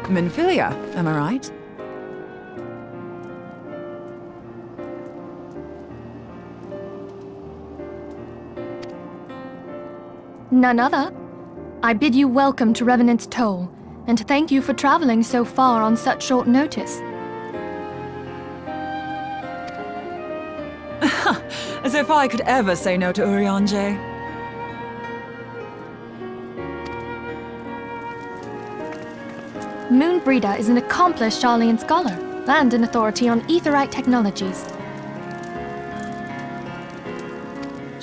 Minfilia, am I right? None other. I bid you welcome to Revenant's Toll, and thank you for traveling so far on such short notice. As if I could ever say no to Urianger. Moonbreeder is an accomplished Sharlayan scholar, and an authority on aetherite technologies.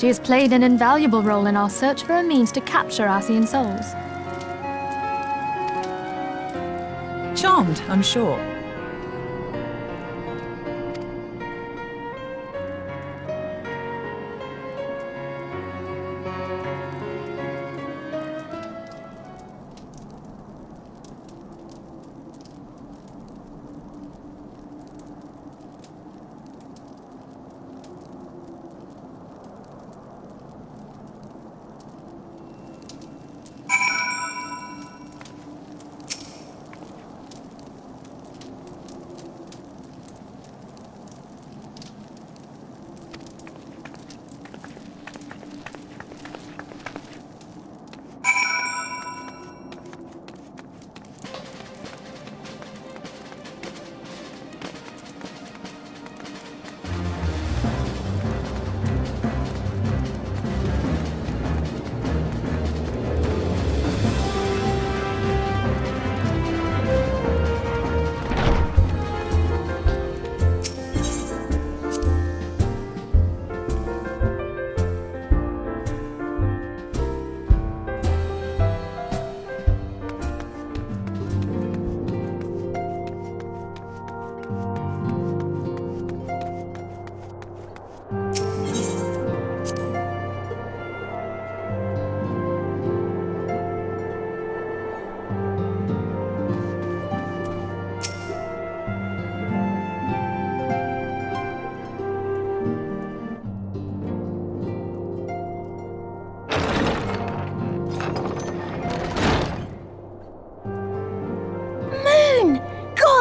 She has played an invaluable role in our search for a means to capture Ascian souls. Charmed, I'm sure.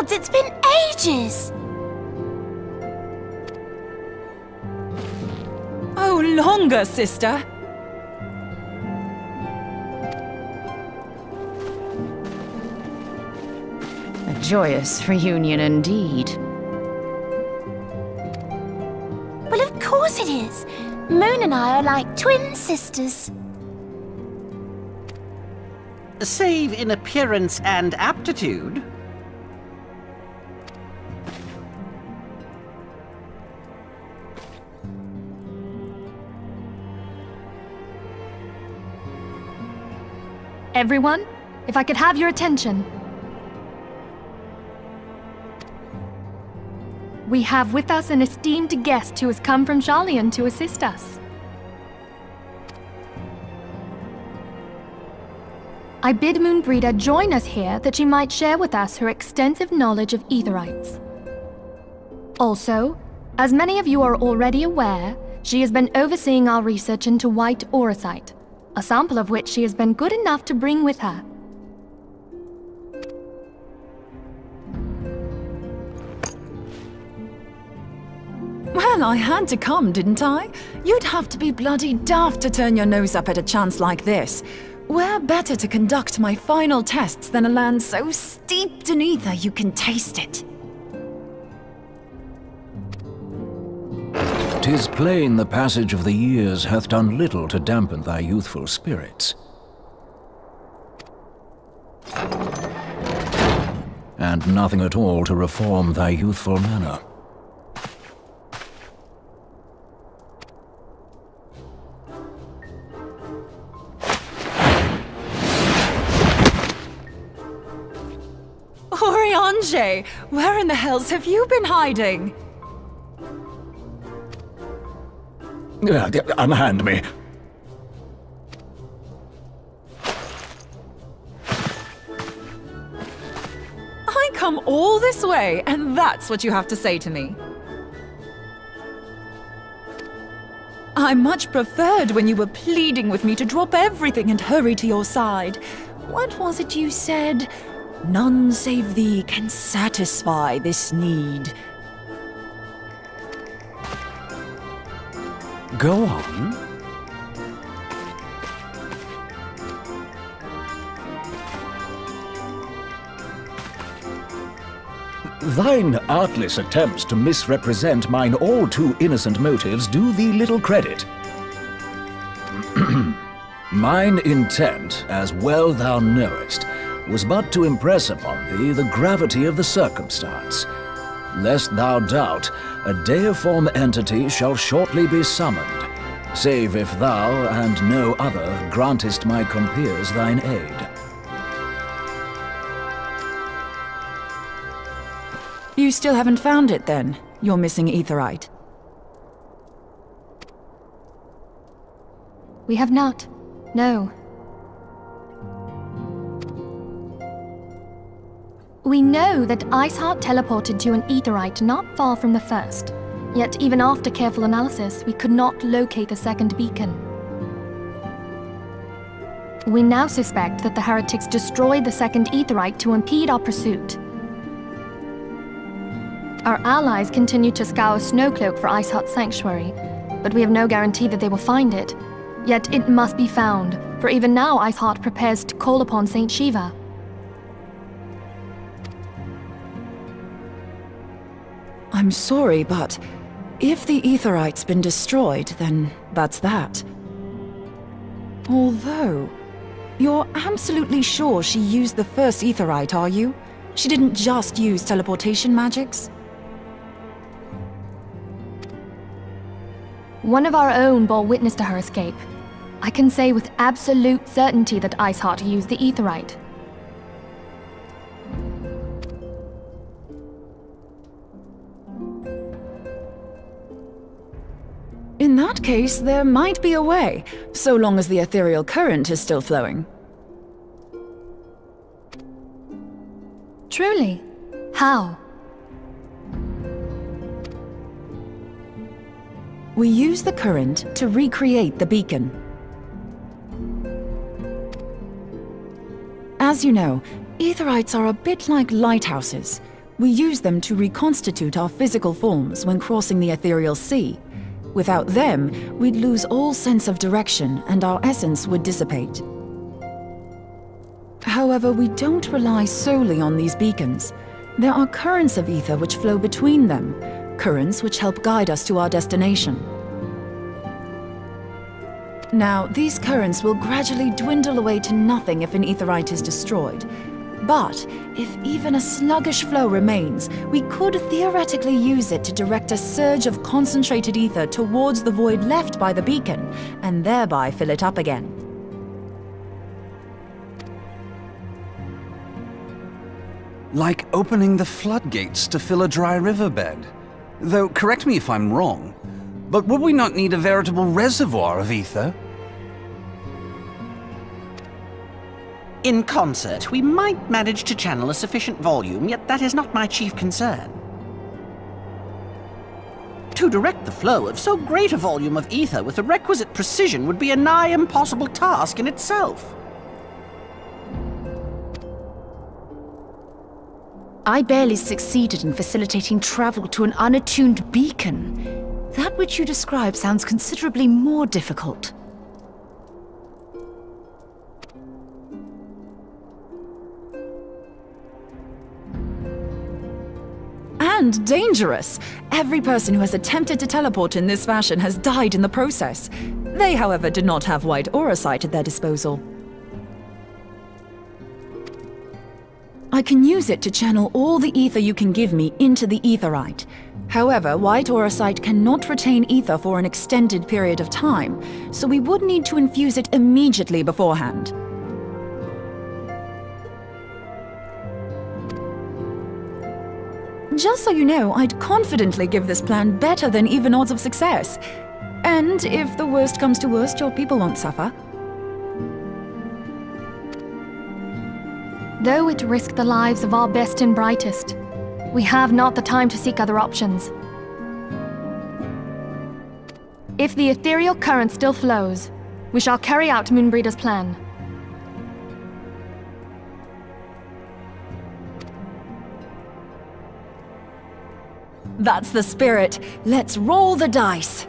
It's been ages! Oh, longer, sister! A joyous reunion indeed. Well, of course it is. Moon and I are like twin sisters. Save in appearance and aptitude. Everyone, if I could have your attention. We have with us an esteemed guest who has come from Sharlayan to assist us. I bid Moonbreeder join us here that she might share with us her extensive knowledge of aetherites. Also, as many of you are already aware, she has been overseeing our research into white auracite, a sample of which she has been good enough to bring with her. Well, I had to come, didn't I? You'd have to be bloody daft to turn your nose up at a chance like this. Where better to conduct my final tests than a land so steeped in ether you can taste it? 'Tis plain the passage of the years hath done little to dampen thy youthful spirits. And nothing at all to reform thy youthful manner. Urianger, where in the hells have you been hiding? Unhand me. I come all this way, and that's what you have to say to me. I much preferred when you were pleading with me to drop everything and hurry to your side. What was it you said? None save thee can satisfy this need. Go on. Thine artless attempts to misrepresent mine all too innocent motives do thee little credit. Mine intent, as well thou knowest, was but to impress upon thee the gravity of the circumstance. Lest thou doubt, a deiform entity shall shortly be summoned, save if thou and no other grantest my compeers thine aid. You still haven't found it, then? Your missing aetherite? We have not. No. We know that Iceheart teleported to an aetherite not far from the first. Yet even after careful analysis, we could not locate the second beacon. We now suspect that the heretics destroyed the second aetherite to impede our pursuit. Our allies continue to scour Snowcloak for Iceheart's sanctuary, but we have no guarantee that they will find it. Yet it must be found, for even now Iceheart prepares to call upon Saint Shiva. I'm sorry, but if the aetherite's been destroyed, then that's that. Although, you're absolutely sure she used the first aetherite, are you? She didn't just use teleportation magics? One of our own bore witness to her escape. I can say with absolute certainty that Iceheart used the aetherite. In that case, there might be a way, so long as the ethereal current is still flowing. Truly? How? We use the current to recreate the beacon. As you know, aetherites are a bit like lighthouses. We use them to reconstitute our physical forms when crossing the ethereal sea. Without them, we'd lose all sense of direction and our essence would dissipate. However, we don't rely solely on these beacons. There are currents of ether which flow between them, currents which help guide us to our destination. Now, these currents will gradually dwindle away to nothing if an aetherite is destroyed. But if even a sluggish flow remains, we could theoretically use it to direct a surge of concentrated ether towards the void left by the beacon, and thereby fill it up again. Like opening the floodgates to fill a dry riverbed. Though, correct me if I'm wrong, but would we not need a veritable reservoir of ether? In concert, we might manage to channel a sufficient volume, yet that is not my chief concern. To direct the flow of so great a volume of ether with the requisite precision would be a nigh impossible task in itself. I barely succeeded in facilitating travel to an unattuned beacon. That which you describe sounds considerably more difficult. And dangerous! Every person who has attempted to teleport in this fashion has died in the process. They, however, did not have white aura sight at their disposal. I can use it to channel all the ether you can give me into the aetherite. However, white aura sight cannot retain ether for an extended period of time, so we would need to infuse it immediately beforehand. Just so you know, I'd confidently give this plan better than even odds of success. And if the worst comes to worst, your people won't suffer. Though it risked the lives of our best and brightest, we have not the time to seek other options. If the ethereal current still flows, we shall carry out Moonbreeder's plan. That's the spirit. Let's roll the dice.